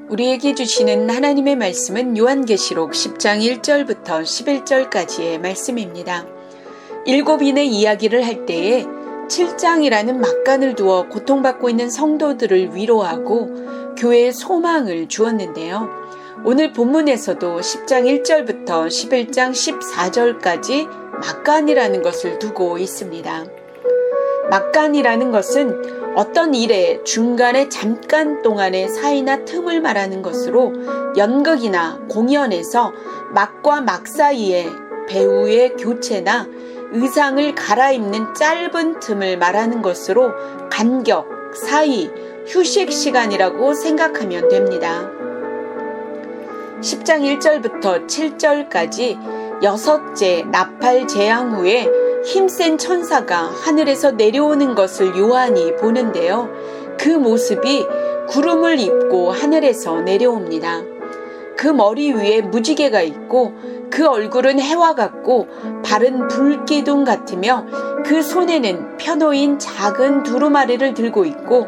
우리에게 주시는 하나님의 말씀은 요한계시록 10장 1절부터 11절까지의 말씀입니다. 7인의 이야기를 할 때에 7장이라는 막간을 두어 고통받고 있는 성도들을 위로하고 교회의 소망을 주었는데요. 오늘 본문에서도 10장 1절부터 11장 14절까지 막간이라는 것을 두고 있습니다. 막간이라는 것은 어떤 일의 중간에 잠깐 동안의 사이나 틈을 말하는 것으로 연극이나 공연에서 막과 막 사이에 배우의 교체나 의상을 갈아입는 짧은 틈을 말하는 것으로 간격, 사이, 휴식 시간이라고 생각하면 됩니다. 10장 1절부터 7절까지 6째 나팔 재앙 후에 힘센 천사가 하늘에서 내려오는 것을 요한이 보는데요. 그 모습이 구름을 입고 하늘에서 내려옵니다. 그 머리 위에 무지개가 있고 그 얼굴은 해와 같고 발은 불기둥 같으며 그 손에는 펴놓인 작은 두루마리를 들고 있고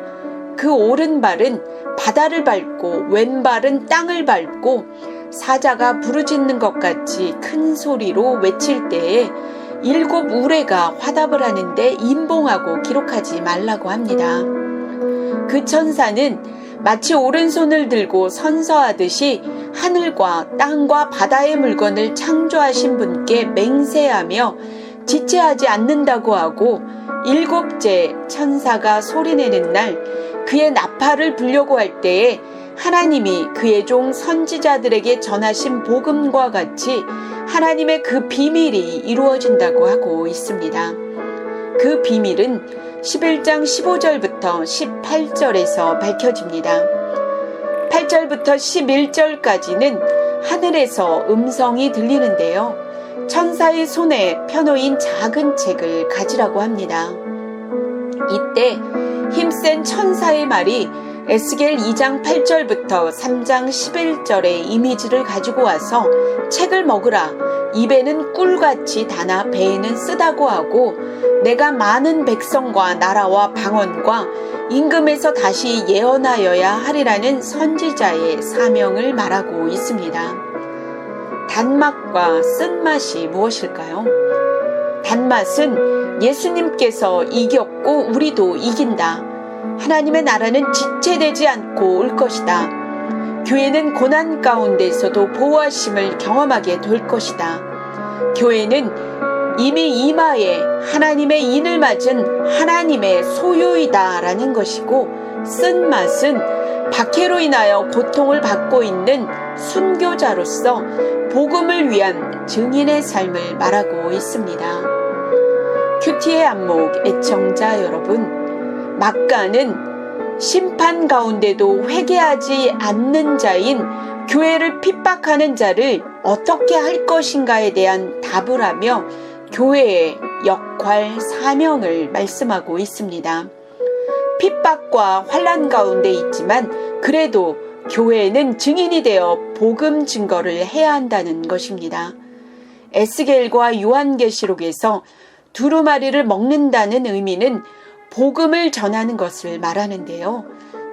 그 오른발은 바다를 밟고 왼발은 땅을 밟고 사자가 부르짖는 것 같이 큰 소리로 외칠 때에 7 우레가 화답을 하는데 임봉하고 기록하지 말라고 합니다. 그 천사는 마치 오른손을 들고 선서하듯이 하늘과 땅과 바다의 물건을 창조하신 분께 맹세하며 지체하지 않는다고 하고 7째 천사가 소리내는 날 그의 나팔을 불려고 할 때에 하나님이 그의 종 선지자들에게 전하신 복음과 같이 하나님의 그 비밀이 이루어진다고 하고 있습니다. 그 비밀은 11장 15절부터 18절에서 밝혀집니다. 8절부터 11절까지는 하늘에서 음성이 들리는데요. 천사의 손에 펴놓인 작은 책을 가지라고 합니다. 이때 힘센 천사의 말이 에스겔 2장 8절부터 3장 11절의 이미지를 가지고 와서 책을 먹으라. 입에는 꿀같이 다나 배에는 쓰다고 하고 내가 많은 백성과 나라와 방언과 임금에서 다시 예언하여야 하리라는 선지자의 사명을 말하고 있습니다. 단맛과 쓴맛이 무엇일까요? 단맛은 예수님께서 이겼고 우리도 이긴다. 하나님의 나라는 지체되지 않고 올 것이다. 교회는 고난 가운데서도 보호하심을 경험하게 될 것이다. 교회는 이미 이마에 하나님의 인을 맞은 하나님의 소유이다 라는 것이고 쓴맛은 박해로 인하여 고통을 받고 있는 순교자로서 복음을 위한 증인의 삶을 말하고 있습니다. 큐티의 안목 애청자 여러분, 막간은 심판 가운데도 회개하지 않는 자인 교회를 핍박하는 자를 어떻게 할 것인가에 대한 답을 하며 교회의 역할, 사명을 말씀하고 있습니다. 핍박과 환난 가운데 있지만 그래도 교회는 증인이 되어 복음 증거를 해야 한다는 것입니다. 에스겔과 요한계시록에서 두루마리를 먹는다는 의미는 복음을 전하는 것을 말하는데요.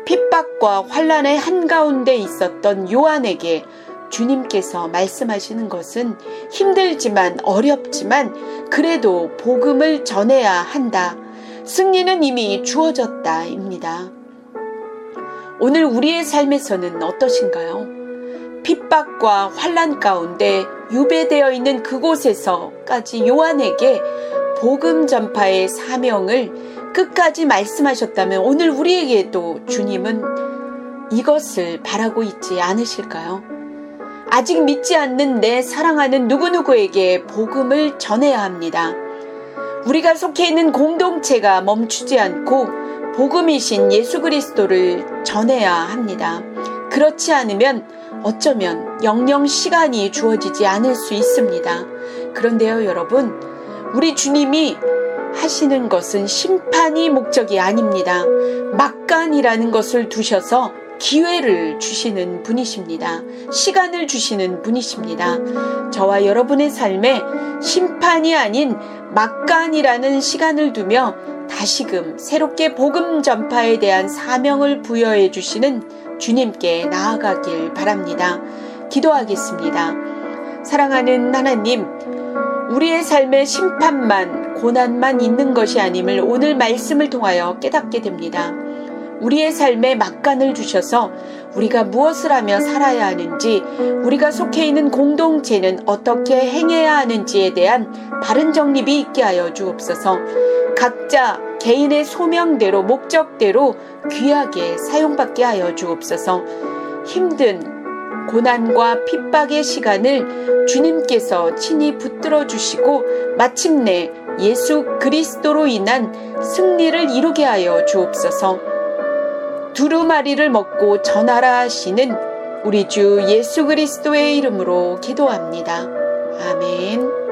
핍박과 환난의 한가운데 있었던 요한에게 주님께서 말씀하시는 것은 힘들지만 어렵지만 그래도 복음을 전해야 한다. 승리는 이미 주어졌다입니다. 오늘 우리의 삶에서는 어떠신가요? 핍박과 환난 가운데 유배되어 있는 그곳에서까지 요한에게 복음 전파의 사명을 끝까지 말씀하셨다면 오늘 우리에게도 주님은 이것을 바라고 있지 않으실까요? 아직 믿지 않는 내 사랑하는 누구누구에게 복음을 전해야 합니다. 우리가 속해 있는 공동체가 멈추지 않고 복음이신 예수 그리스도를 전해야 합니다. 그렇지 않으면 어쩌면 영영 시간이 주어지지 않을 수 있습니다. 그런데요, 여러분, 우리 주님이 하시는 것은 심판이 목적이 아닙니다. 막간이라는 것을 두셔서 기회를 주시는 분이십니다. 시간을 주시는 분이십니다. 저와 여러분의 삶에 심판이 아닌 막간이라는 시간을 두며 다시금 새롭게 복음 전파에 대한 사명을 부여해 주시는 주님께 나아가길 바랍니다. 기도하겠습니다. 사랑하는 하나님, 우리의 삶에 심판만, 고난만 있는 것이 아님을 오늘 말씀을 통하여 깨닫게 됩니다. 우리의 삶에 막간을 주셔서 우리가 무엇을 하며 살아야 하는지, 우리가 속해 있는 공동체는 어떻게 행해야 하는지에 대한 바른 정립이 있게 하여 주옵소서. 각자 개인의 소명대로, 목적대로 귀하게 사용받게 하여 주옵소서. 힘든 고난과 핍박의 시간을 주님께서 친히 붙들어 주시고 마침내 예수 그리스도로 인한 승리를 이루게 하여 주옵소서. 두루마리를 먹고 전하라 하시는 우리 주 예수 그리스도의 이름으로 기도합니다. 아멘.